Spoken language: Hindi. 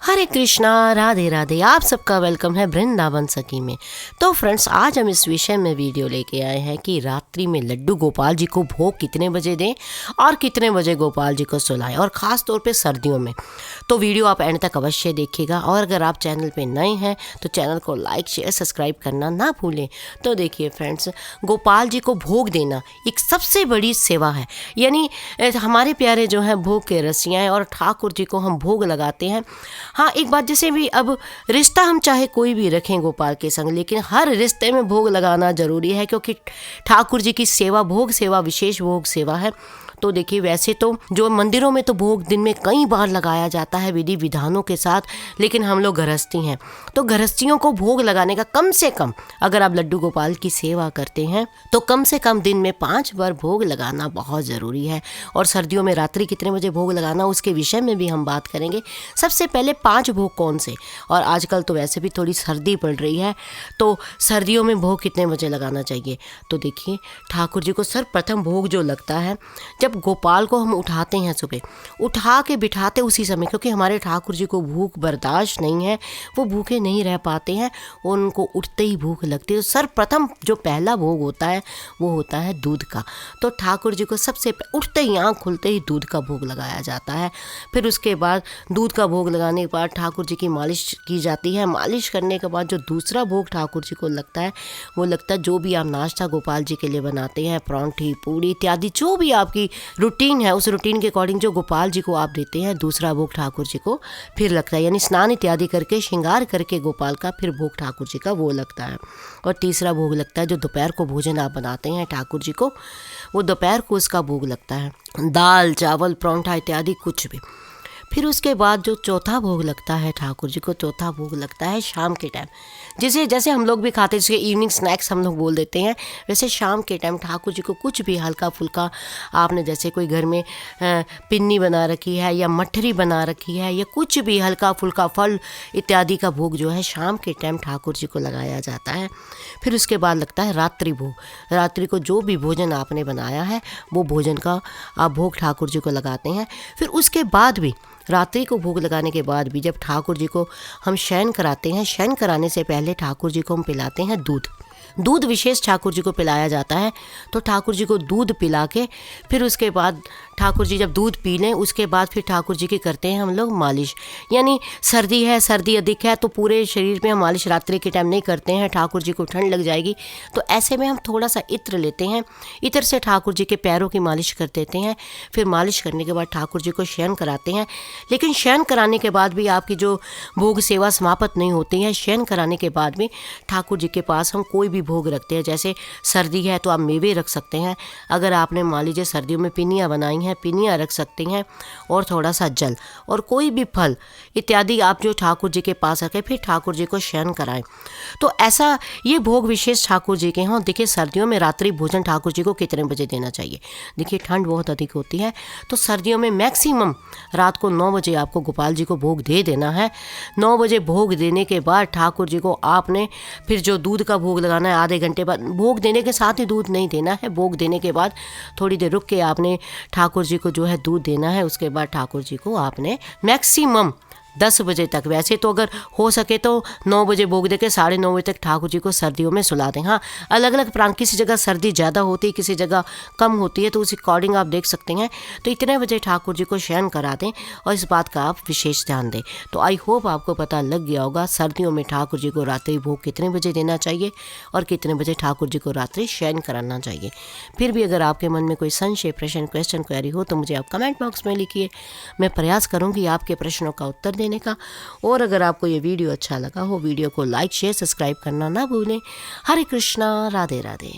हरे कृष्णा, राधे राधे। आप सबका वेलकम है वृंदावन सखी में। तो फ्रेंड्स, आज हम इस विषय में वीडियो लेके आए हैं कि रात्रि में लड्डू गोपाल जी को भोग कितने बजे दें और कितने बजे गोपाल जी को सुलाएं, और ख़ास तौर पे सर्दियों में। तो वीडियो आप एंड तक अवश्य देखिएगा, और अगर आप चैनल पे नए हैं तो चैनल को लाइक शेयर सब्सक्राइब करना ना भूलें। तो देखिए फ्रेंड्स, गोपाल जी को भोग देना एक सबसे बड़ी सेवा है। यानी हमारे प्यारे जो हैं भोग के रसियाँ हैं, और ठाकुर जी को हम भोग लगाते हैं। हाँ, एक बात, जैसे भी अब रिश्ता हम चाहे कोई भी रखें गोपाल के संग, लेकिन हर रिश्ते में भोग लगाना ज़रूरी है, क्योंकि ठाकुर जी की सेवा भोग सेवा विशेष भोग सेवा है। तो देखिए, वैसे तो जो मंदिरों में तो भोग दिन में कई बार लगाया जाता है विधि विधानों के साथ, लेकिन हम लोग गृहस्थी हैं, तो गृहस्थियों को भोग लगाने का कम से कम, अगर आप लड्डू गोपाल की सेवा करते हैं तो कम से कम दिन में 5 बार भोग लगाना बहुत ज़रूरी है। और सर्दियों में रात्रि कितने बजे भोग लगाना, उसके विषय में भी हम बात करेंगे। सबसे पहले 5 भोग कौन से, और आजकल तो वैसे भी थोड़ी सर्दी पड़ रही है, तो सर्दियों में भोग कितने बजे लगाना चाहिए। तो देखिए, ठाकुर जी को सर्वप्रथम भोग जो लगता है, जब गोपाल को हम उठाते हैं सुबह, उठा के बिठाते उसी समय, क्योंकि हमारे ठाकुर जी को भूख बर्दाश्त नहीं है, वो भूखे नहीं रह पाते हैं, उनको उठते ही भूख लगती है। तो सर्वप्रथम जो पहला भोग होता है वो होता है दूध का। तो ठाकुर जी को सबसे उठते ही, आँख खुलते ही दूध का भोग लगाया जाता है। फिर उसके बाद दूध का भोग लगाने के बाद ठाकुर जी की मालिश की जाती है। मालिश करने के बाद जो दूसरा भोग ठाकुर जी को लगता है, वो लगता है जो भी आप नाश्ता गोपाल जी के लिए बनाते हैं, परांठी पूड़ी इत्यादि, जो भी आपकी रूटीन है, उस रूटीन के अकॉर्डिंग जो गोपाल जी को आप देते हैं, दूसरा भोग ठाकुर जी को फिर लगता है। यानी स्नान इत्यादि करके श्रृंगार करके गोपाल का फिर भोग ठाकुर जी का वो लगता है। और तीसरा भोग लगता है जो दोपहर को भोजन आप बनाते हैं ठाकुर जी को, वो दोपहर को उसका भोग लगता है, दाल चावल परांठा इत्यादि कुछ भी। फिर उसके बाद जो चौथा भोग लगता है ठाकुर जी को, चौथा भोग लगता है शाम के टाइम, जिसे जैसे हम लोग भी खाते हैं, जिसे इवनिंग स्नैक्स हम लोग बोल देते हैं, वैसे शाम के टाइम ठाकुर जी को कुछ भी हल्का फुल्का आपने, जैसे कोई घर में पिन्नी बना रखी है या मठरी बना रखी है, या कुछ भी हल्का फुल्का फल इत्यादि का भोग जो है शाम के टाइम ठाकुर जी को लगाया जाता है। फिर उसके बाद लगता है रात्रि भोग। रात्रि को जो भी भोजन आपने बनाया है, वो भोजन का आप भोग ठाकुर जी को लगाते हैं। फिर उसके बाद भी, रात्रि को भोग लगाने के बाद भी, जब ठाकुर जी को हम शयन कराते हैं, शयन कराने से पहले ठाकुर जी को हम पिलाते हैं दूध। दूध विशेष ठाकुर जी को पिलाया जाता है। तो ठाकुर जी को दूध पिला के फिर उसके बाद ठाकुर जी जब दूध पी लें, उसके बाद फिर ठाकुर जी की करते हैं हम लोग मालिश। यानी सर्दी है, सर्दी अधिक है, तो पूरे शरीर में हम मालिश रात्रि के टाइम नहीं करते हैं, ठाकुर जी को ठंड लग जाएगी। तो ऐसे में हम थोड़ा सा इत्र लेते हैं, इत्र से ठाकुर जी के पैरों की मालिश कर देते हैं। फिर मालिश करने के बाद ठाकुर जी को शयन कराते हैं। लेकिन शयन कराने के बाद भी आपकी जो भोग सेवा समाप्त नहीं होती है। शयन कराने के बाद भी ठाकुर जी के पास हम कोई भी भोग रखते हैं। जैसे सर्दी है तो आप मेवे रख सकते हैं, अगर आपने मान लीजिए सर्दियों में पिनियाँ बनाई हैं, पिनियाँ रख सकते हैं, और थोड़ा सा जल और कोई भी फल इत्यादि आप जो ठाकुर जी के पास रखें, फिर ठाकुर जी को शयन कराएं। तो ऐसा ये भोग विशेष ठाकुर जी के हैं। देखिए, सर्दियों में रात्रि भोजन ठाकुर जी को कितने बजे देना चाहिए। देखिए, ठंड बहुत अधिक होती है, तो सर्दियों में मैक्सिमम रात को 9 बजे आपको गोपाल जी को भोग दे देना है। 9 बजे भोग देने के बाद ठाकुर जी को आपने फिर जो दूध का भोग लगाना है, आधे घंटे बाद, भोग देने के साथ ही दूध नहीं देना है, भोग देने के बाद थोड़ी देर रुक के आपने ठाकुर जी को जो है दूध देना है। उसके बाद ठाकुर जी को आपने मैक्सिमम 10 बजे तक, वैसे तो अगर हो सके तो 9 बजे भोग दे के 9:30 बजे तक ठाकुर जी को सर्दियों में सुला दें। हाँ, अलग अलग प्रांत, किसी जगह सर्दी ज़्यादा होती है, किसी जगह कम होती है, तो उस अकॉर्डिंग आप देख सकते हैं। तो इतने बजे ठाकुर जी को शयन करा दें, और इस बात का आप विशेष ध्यान दें। तो आई होप आपको पता लग गया होगा सर्दियों में ठाकुर जी को रात्रि भोग कितने बजे देना चाहिए और कितने बजे ठाकुर जी को रात्रि शयन कराना चाहिए। फिर भी अगर आपके मन में कोई संशय, प्रश्न, क्वेश्चन, क्वेरी हो तो मुझे आप कमेंट बॉक्स में लिखिए। मैं प्रयास करूँगी आपके प्रश्नों का उत्तर देने का। और अगर आपको ये वीडियो अच्छा लगा हो, वीडियो को लाइक शेयर सब्सक्राइब करना ना भूलें। हरे कृष्णा, राधे राधे।